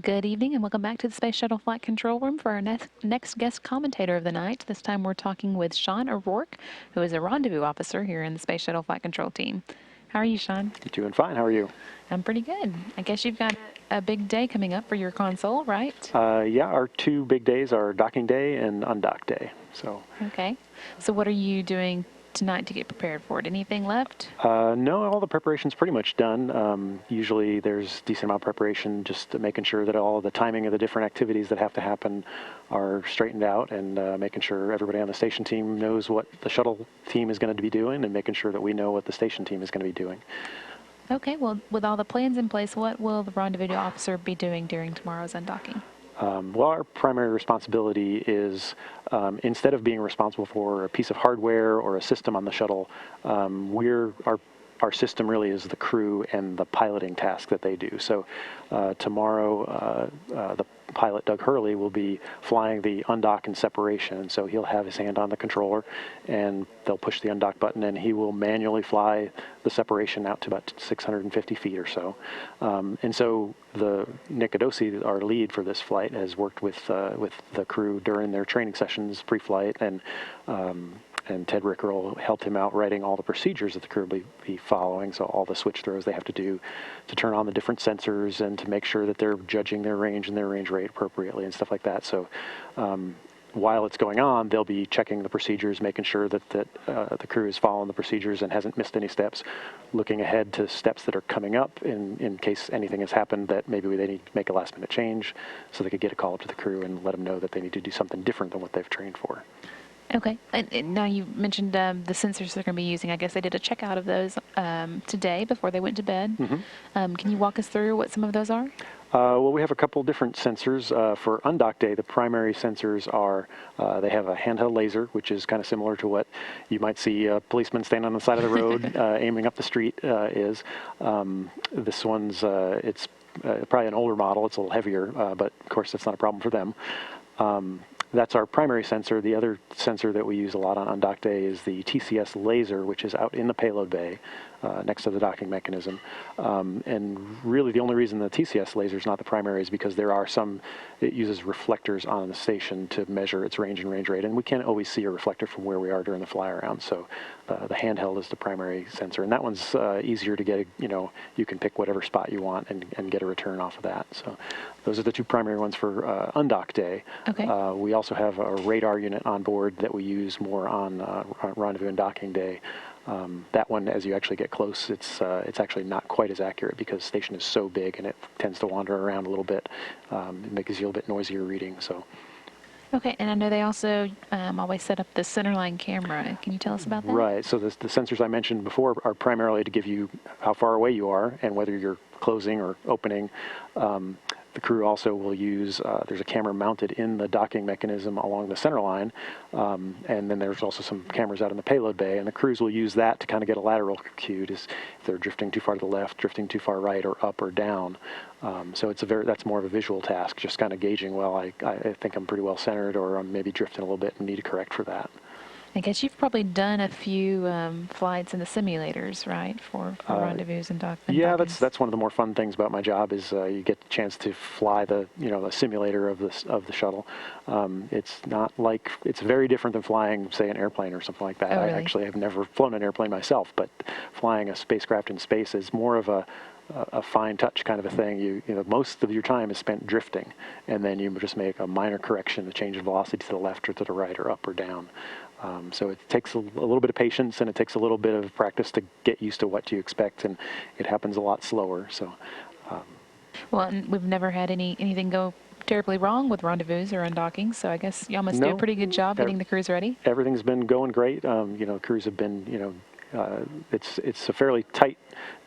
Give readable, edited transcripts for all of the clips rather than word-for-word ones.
Good evening and welcome back to the Space Shuttle Flight Control Room for our next guest commentator of the night. This time we're talking with Sean O'Rourke, who is a rendezvous officer here in the Space Shuttle Flight Control team. How are you, Sean? Doing fine. How are you? I'm pretty good. I guess you've got a big day coming up for your console, right? Yeah, our two big days are docking day and undock day. So, Okay. So what are you doing tonight to get prepared for it? Anything left? no, all the preparation's pretty much done. Usually there's decent amount of preparation, just making sure that all the timing of the different activities that have to happen are straightened out, and making sure everybody on the station team knows what the shuttle team is going to be doing, and making sure that we know what the station team is going to be doing. Okay, well, with all the plans in place, what will the rendezvous officer be doing during tomorrow's undocking? Well, our primary responsibility is, instead of being responsible for a piece of hardware or a system on the shuttle, our system really is the crew and the piloting task that they do. So tomorrow, the pilot, Doug Hurley, will be flying the undock and separation. And so he'll have his hand on the controller, and they'll push the undock button, and he will manually fly the separation out to about 650 feet or so. And so Nick Adosi, our lead for this flight, has worked with the crew during their training sessions pre-flight, and Ted Rickerell helped him out writing all the procedures that the crew will be following, so all the switch throws they have to do to turn on the different sensors and to make sure that they're judging their range and their range rate appropriately and stuff like that. So while it's going on, they'll be checking the procedures, making sure that the crew is following the procedures and hasn't missed any steps, looking ahead to steps that are coming up in case anything has happened that maybe they need to make a last-minute change, so they could get a call up to the crew and let them know that they need to do something different than what they've trained for. Okay. And now you mentioned the sensors they're going to be using. I guess they did a checkout of those today before they went to bed. Mm-hmm. Can you walk us through what some of those are? Well, we have a couple different sensors. For undock day, the primary sensors are, they have a handheld laser, which is kind of similar to what you might see a policeman standing on the side of the road aiming up the street is. This one's, it's probably an older model. It's a little heavier, but of course that's not a problem for them. That's our primary sensor. The other sensor that we use a lot on undock day is the TCS laser, which is out in the payload bay next to the docking mechanism. And really the only reason the TCS laser is not the primary is because there are it uses reflectors on the station to measure its range and range rate, and we can't always see a reflector from where we are during the fly around. So the handheld is the primary sensor, and that one's easier to get, you can pick whatever spot you want and get a return off of that. So those are the two primary ones for undock day. Okay. We also have a radar unit on board that we use more on rendezvous and docking day. That one, as you actually get close, it's actually not quite as accurate because the station is so big and it tends to wander around a little bit. It makes you a little bit noisier reading. So. Okay, and I know they also always set up the centerline camera. Can you tell us about that? Right. So the sensors I mentioned before are primarily to give you how far away you are and whether you're closing or opening. The crew also will use, there's a camera mounted in the docking mechanism along the center line, and then there's also some cameras out in the payload bay, and the crews will use that to kind of get a lateral cue if they're drifting too far to the left, drifting too far right, or up or down. So that's more of a visual task, just kind of gauging, well, I think I'm pretty well centered, or I'm maybe drifting a little bit and need to correct for that. I guess you've probably done a few flights in the simulators, right, for rendezvous and Yeah, that's one of the more fun things about my job is you get the chance to fly the simulator of the shuttle. It's very different than flying, say, an airplane or something like that. Oh, really? I actually have never flown an airplane myself, but flying a spacecraft in space is more of a fine touch kind of a thing. Most of your time is spent drifting, and then you just make a minor correction, a change in velocity to the left or to the right or up or down. So it takes a little bit of patience, and it takes a little bit of practice to get used to what you expect, and it happens a lot slower. So. Well, and we've never had anything go terribly wrong with rendezvous or undocking, so I guess y'all must do a pretty good job getting the crews ready. Everything's been going great. Crews have been, it's a fairly tight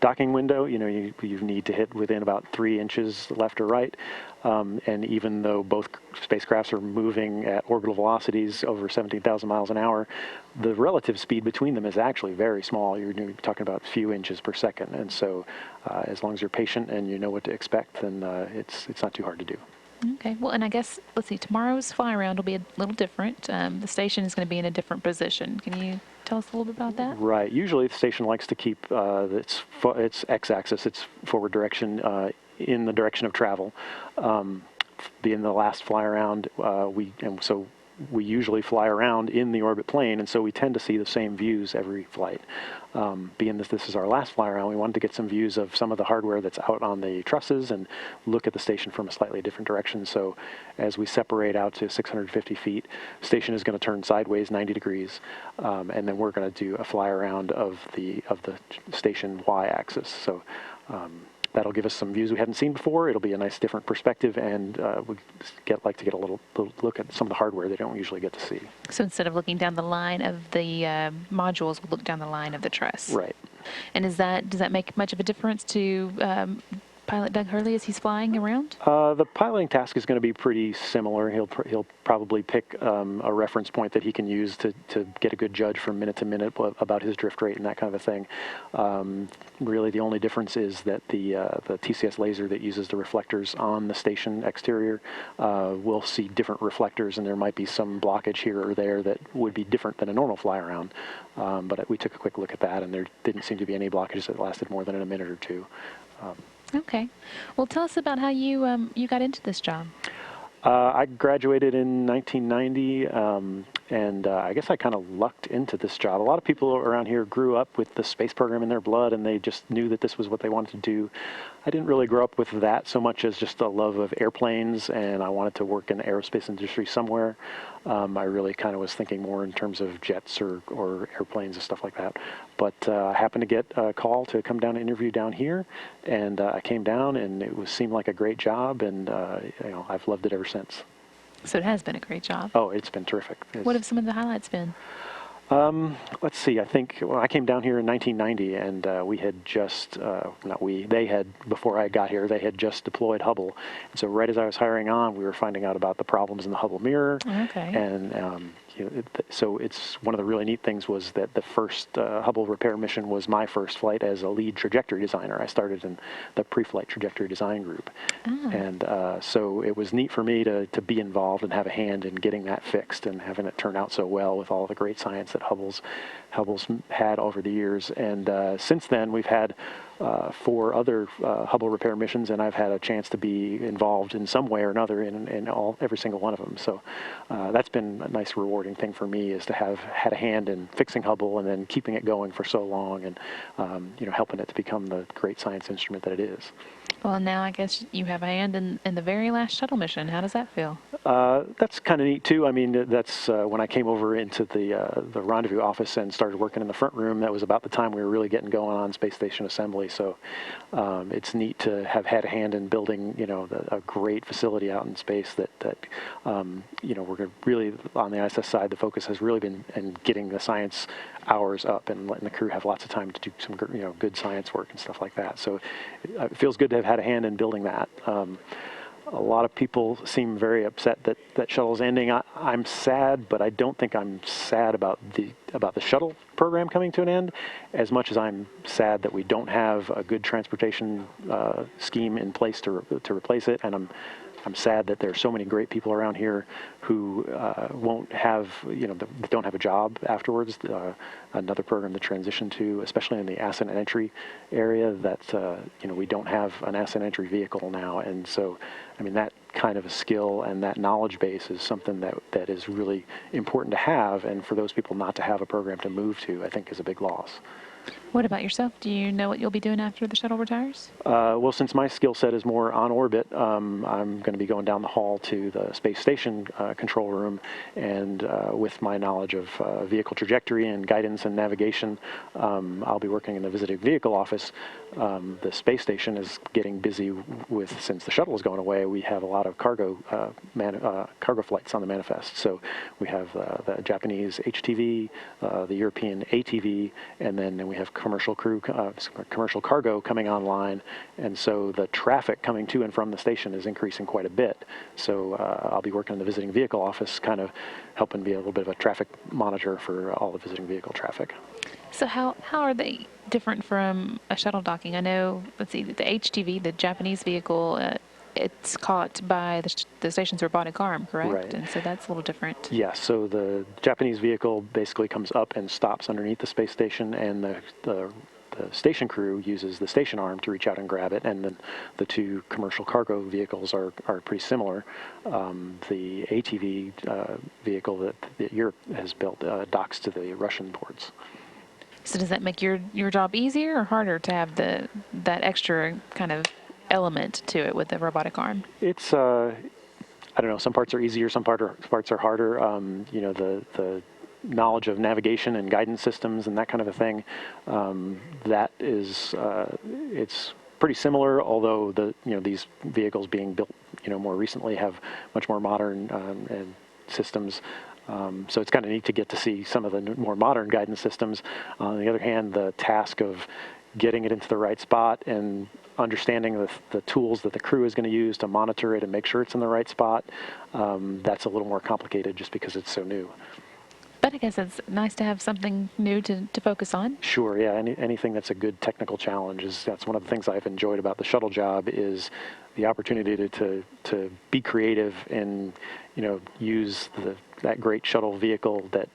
docking window. You need to hit within about 3 inches left or right. And even though both spacecrafts are moving at orbital velocities over 17,000 miles an hour, the relative speed between them is actually very small. You're talking about a few inches per second. And so as long as you're patient and you know what to expect, then it's not too hard to do. Okay. Well, and I guess, let's see, tomorrow's fly around will be a little different. The station is going to be in a different position. Can you tell us a little bit about that? Right. Usually the station likes to keep its x-axis, its forward direction, in the direction of travel. Being the last fly around, so we usually fly around in the orbit plane, and so we tend to see the same views every flight. Being that this is our last fly around, we wanted to get some views of some of the hardware that's out on the trusses and look at the station from a slightly different direction. So as we separate out to 650 feet, the station is going to turn sideways 90 degrees, and then we're going to do a fly around of the station y-axis. So that'll give us some views we hadn't seen before. It'll be a nice different perspective, and we like to get a little look at some of the hardware they don't usually get to see. So instead of looking down the line of the modules, we'll look down the line of the truss. Right. And does that make much of a difference to pilot Doug Hurley as he's flying around? The piloting task is going to be pretty similar. He'll probably pick a reference point that he can use to get a good judge from minute to minute about his drift rate and that kind of a thing. Really, the only difference is that the TCS laser that uses the reflectors on the station exterior will see different reflectors, and there might be some blockage here or there that would be different than a normal fly around. But we took a quick look at that, and there didn't seem to be any blockages that lasted more than a minute or two. Okay. Well, tell us about how you got into this job. I graduated in 1990, and I guess I kind of lucked into this job. A lot of people around here grew up with the space program in their blood, and they just knew that this was what they wanted to do. I didn't really grow up with that so much as just a love of airplanes, and I wanted to work in the aerospace industry somewhere. I really kind of was thinking more in terms of jets or airplanes and stuff like that. But I happened to get a call to come down and interview down here, and I came down, and it seemed like a great job, and I've loved it ever since. So it has been a great job. Oh, it's been terrific. What have some of the highlights been? Let's see. I think when I came down here in 1990, and we had just, they had, before I got here, they had just deployed Hubble. And so right as I was hiring on, we were finding out about the problems in the Hubble mirror. Okay. And so it's one of the really neat things was that the first Hubble repair mission was my first flight as a lead trajectory designer. I started in the pre-flight trajectory design group. Ah. And so it was neat for me to be involved and have a hand in getting that fixed and having it turn out so well with all the great science that Hubble's had over the years. And since then, we've had 4 other Hubble repair missions, and I've had a chance to be involved in some way or another in every single one of them. So that's been a nice, rewarding thing for me, is to have had a hand in fixing Hubble and then keeping it going for so long, and helping it to become the great science instrument that it is. Well, now I guess you have a hand in the very last shuttle mission. How does that feel? That's kind of neat too. I mean, that's when I came over into the rendezvous office and started working in the front room. That was about the time we were really getting going on space station assembly. So it's neat to have had a hand in building, a great facility out in space. We're really on the ISS side. The focus has really been in getting the science hours up and letting the crew have lots of time to do some good science work and stuff like that. So it feels good to have had a hand in building that. A lot of people seem very upset that shuttle's ending. I'm sad, but I don't think I'm sad about the shuttle program coming to an end, as much as I'm sad that we don't have a good transportation scheme in place to replace it. And I'm sad that there are so many great people around here who won't have, don't have a job afterwards. Another program to transition to, especially in the ascent and entry area, that we don't have an ascent entry vehicle now, and so that kind of a skill and that knowledge base is something that is really important to have, and for those people not to have a program to move to, I think is a big loss. What about yourself? Do you know what you'll be doing after the shuttle retires? Well, since my skill set is more on orbit, I'm going to be going down the hall to the space station control room, and with my knowledge of vehicle trajectory and guidance and navigation, I'll be working in the visiting vehicle office. The space station is getting busy since the shuttle is going away, we have a lot of cargo flights on the manifest. So we have the Japanese HTV, the European ATV, and then we have commercial cargo coming online, and so the traffic coming to and from the station is increasing quite a bit. So I'll be working in the visiting vehicle office, kind of helping be a little bit of a traffic monitor for all the visiting vehicle traffic. So how are they different from a shuttle docking? I know, let's see, the HTV, the Japanese vehicle, it's caught by the station's robotic arm, correct? Right. And so that's a little different. Yeah, so the Japanese vehicle basically comes up and stops underneath the space station, and the the station crew uses the station arm to reach out and grab it, and then the two commercial cargo vehicles are pretty similar. The ATV vehicle that Europe has built docks to the Russian ports. So does that make your job easier or harder to have that extra kind of element to it with the robotic arm? It's I don't know. Some parts are easier, some parts are harder. The knowledge of navigation and guidance systems and that kind of a thing. That is, it's pretty similar. Although these vehicles being built more recently have much more modern and systems. So it's kind of neat to get to see some of the more modern guidance systems. On the other hand, the task of getting it into the right spot and understanding the tools that the crew is going to use to monitor it and make sure it's in the right spot, that's a little more complicated just because it's so new. But I guess it's nice to have something new to focus on. Sure, yeah. Anything that's a good technical challenge that's one of the things I've enjoyed about the shuttle job is the opportunity to be creative and use that great shuttle vehicle that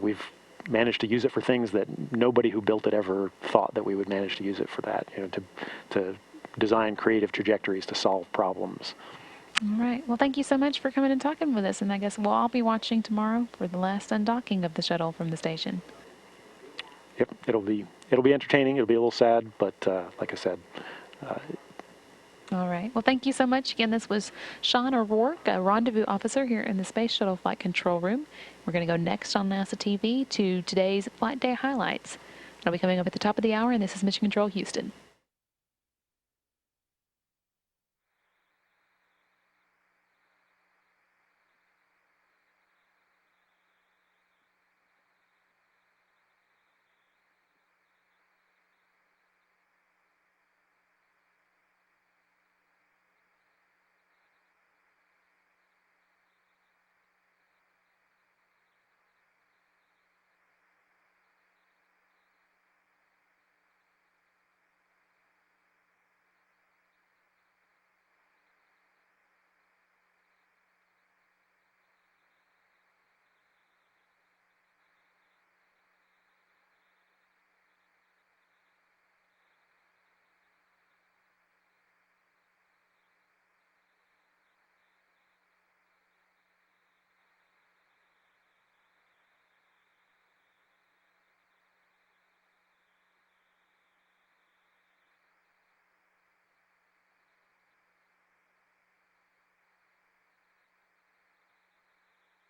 we've managed to use it for things that nobody who built it ever thought that we would manage to use it for that. To design creative trajectories to solve problems. All right. Well, thank you so much for coming and talking with us. And I guess we'll all be watching tomorrow for the last undocking of the shuttle from the station. Yep, it'll be entertaining. It'll be a little sad, but like I said. All right. Well, thank you so much. Again, this was Sean O'Rourke, a rendezvous officer here in the Space Shuttle Flight Control Room. We're going to go next on NASA TV to today's Flight Day highlights. It'll be coming up at the top of the hour, and this is Mission Control Houston.